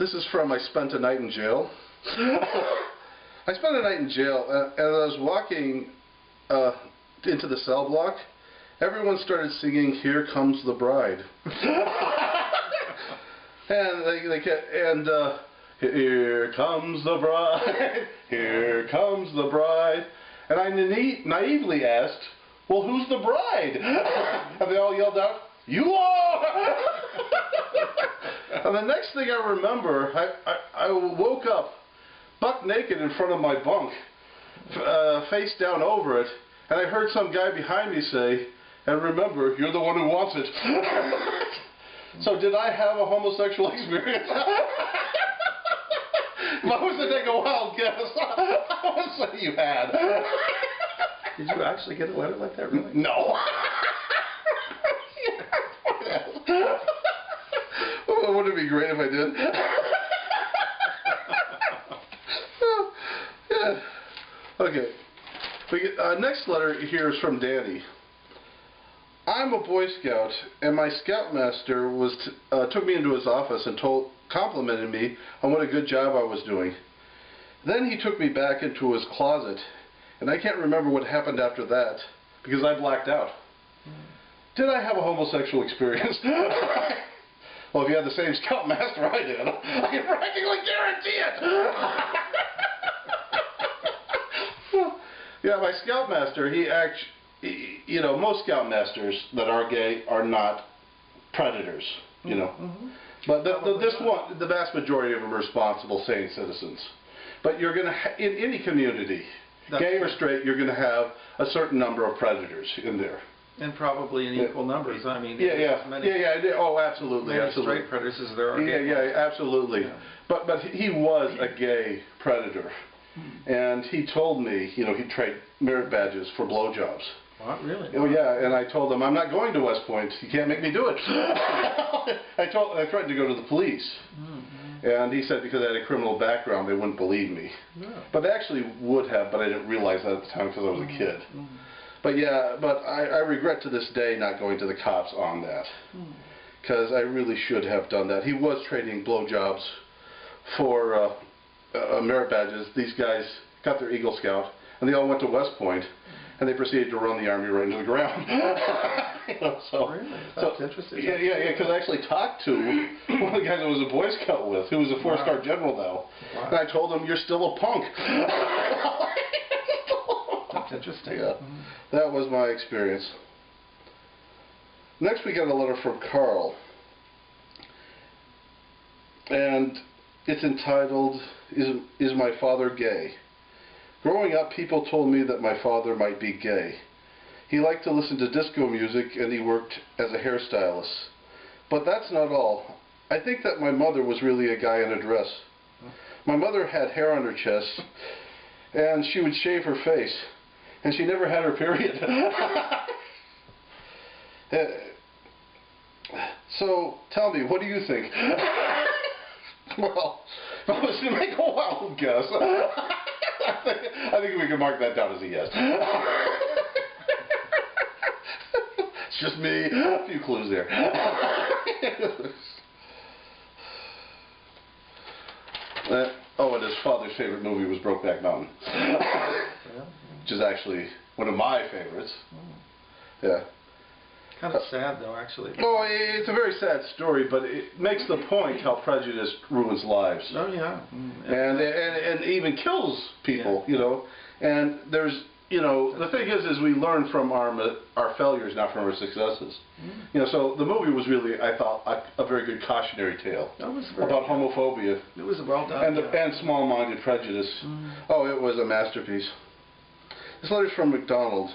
This is from I Spent a Night in Jail. I spent a night in jail, and as I was walking into the cell block, everyone started singing "Here Comes the Bride." And they kept, here comes the bride, here comes the bride. And I naively asked, well, who's the bride? And they all yelled out, you are! And the next thing I remember, I woke up buck naked in front of my bunk, face down over it, and I heard some guy behind me say, and remember, you're the one who wants it. So did I have a homosexual experience? If I was to take a wild guess, I would say you had. Did you actually get a letter like that, really? No. Wouldn't it be great if I did? Yeah. Okay. Next letter here is from Danny. I'm a Boy Scout, and my Scoutmaster took me into his office and complimented me on what a good job I was doing. Then he took me back into his closet, and I can't remember what happened after that, because I blacked out. Did I have a homosexual experience? Well, if you had the same Scoutmaster I did, I can practically guarantee it! Yeah, my Scoutmaster, you know, most Scoutmasters that are gay are not predators, you know. But the vast majority of them are responsible, sane citizens. But you're going to, in any community, gay or straight, you're going to have a certain number of predators in there. And probably in equal numbers. I mean, oh, absolutely, absolutely. Straight predators as there are. Yeah, absolutely. Yeah. But he was a gay predator, and he told me, you know, he'd trade merit badges for blowjobs. What, really? Oh yeah, and I told him I'm not going to West Point. You can't make me do it. I threatened to go to the police, and he said because I had a criminal background they wouldn't believe me. Yeah. But they actually would have, but I didn't realize that at the time because I was a kid. But yeah, but I regret to this day not going to the cops on that, because I really should have done that. He was trading blowjobs for merit badges. These guys got their Eagle Scout, and they all went to West Point. And they proceeded to run the Army right into the ground. You know, really? That's interesting. Yeah, because I actually talked to one of the guys I was a Boy Scout with, who was a four-star general now. Wow. And I told him, you're still a punk. That's interesting. Yeah, that was my experience. Next we got a letter from Carl. And it's entitled, Is My Father Gay? Growing up, people told me that my father might be gay. He liked to listen to disco music and he worked as a hairstylist. But that's not all. I think that my mother was really a guy in a dress. My mother had hair on her chest and she would shave her face. And she never had her period. So, tell me, what do you think? Well, if I was to make a wild guess, I think we can mark that down as a yes. It's just me. A few clues there. And his father's favorite movie was Brokeback Mountain. Which is actually one of my favorites. Yeah. Kind of sad, though, actually. Oh, it's a very sad story, but it makes the point how prejudice ruins lives. Oh, yeah. And even kills people, you know. And there's, you know, the thing is we learn from our failures, not from our successes. You know, so the movie was really, I thought, a very good cautionary tale about homophobia. It was well done. And small-minded prejudice. Oh, it was a masterpiece. This letter's from McDonald.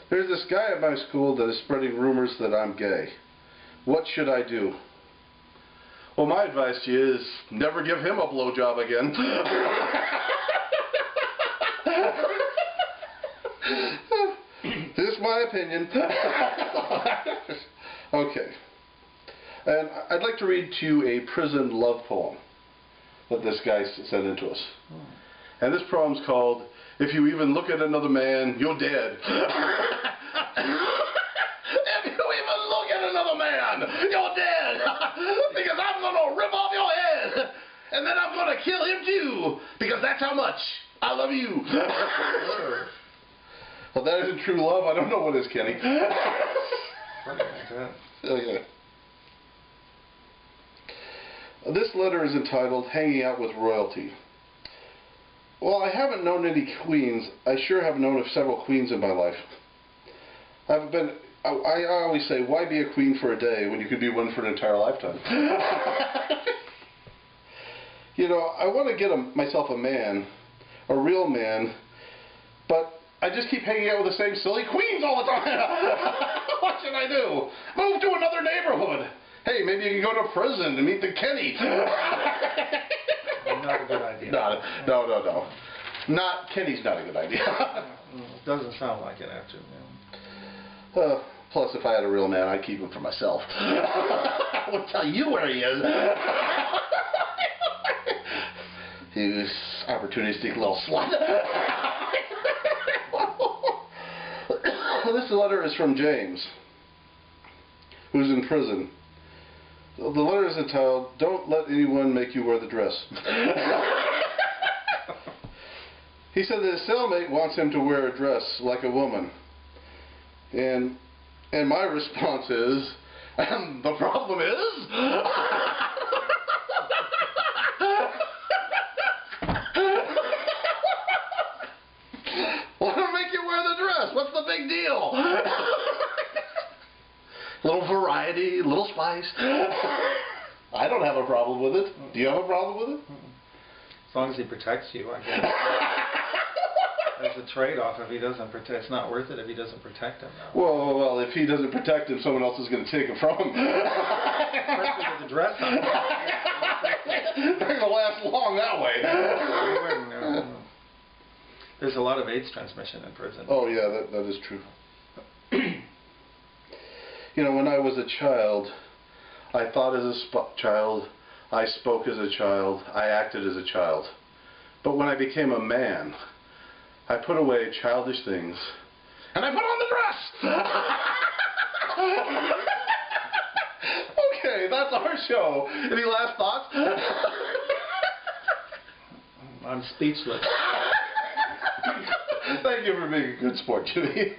There's this guy at my school that is spreading rumors that I'm gay. What should I do? Well, my advice to you is never give him a blowjob again. This is my opinion. Okay. And I'd like to read to you a prison love poem that this guy sent in to us. And this poem's called If You Even Look at Another Man, You're Dead. If you even look at another man, you're dead. Because I'm going to rip off your head. and then I'm gonna kill him too, because that's how much I love you. Well, that isn't true love. I don't know what is, Kenny. Something like that. Oh, yeah. This letter is entitled Hanging Out with Royalty. Well, I haven't known any queens. I sure have known of several queens in my life. I always say, why be a queen for a day when you could be one for an entire lifetime? You know, I want to get myself a man, a real man, but I just keep hanging out with the same silly queens all the time. What should I do? Move to another neighborhood. Hey, maybe you can go to prison to meet the Kenny. Not a good idea. No. Kenny's not a good idea. It doesn't sound like it after. Plus, if I had a real man, I'd keep him for myself. I wouldn't tell you where he is. You opportunistic little slut. This letter is from James, who's in prison. The letter is entitled, Don't Let Anyone Make You Wear the Dress. He said that his cellmate wants him to wear a dress like a woman. And my response is, and the problem is... Let him make you wear the dress. What's the big deal? Little variety, little spice. I don't have a problem with it. Do you have a problem with it? As long as he protects you, I guess. There's a trade-off. If he doesn't protect, it's not worth it if he doesn't protect him. No. Well, if he doesn't protect him, someone else is going to take him from him. Especially with the dress on. They're going to last long that way. There's a lot of AIDS transmission in prison. Oh, yeah, that is true. You know, when I was a child, I thought as a child, I spoke as a child, I acted as a child. But when I became a man, I put away childish things, and I put on the dress! Okay, that's our show. Any last thoughts? I'm speechless. Thank you for being a good sport, Jimmy.